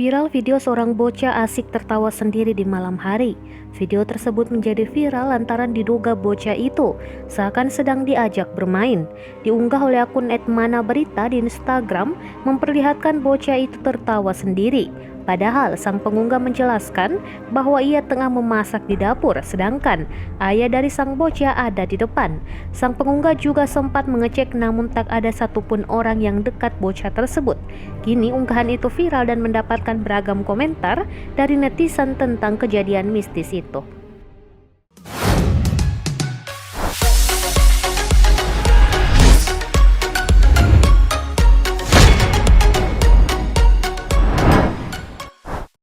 Viral video seorang bocah asik tertawa sendiri di malam hari. Video tersebut menjadi viral lantaran diduga bocah itu seakan sedang diajak bermain. Diunggah oleh akun @manaberita di Instagram memperlihatkan bocah itu tertawa sendiri. Padahal sang pengunggah menjelaskan bahwa ia tengah memasak di dapur, sedangkan ayah dari sang bocah ada di depan. Sang pengunggah juga sempat mengecek namun tak ada satupun orang yang dekat bocah tersebut. Kini unggahan itu viral dan mendapatkan beragam komentar dari netizen tentang kejadian mistis itu.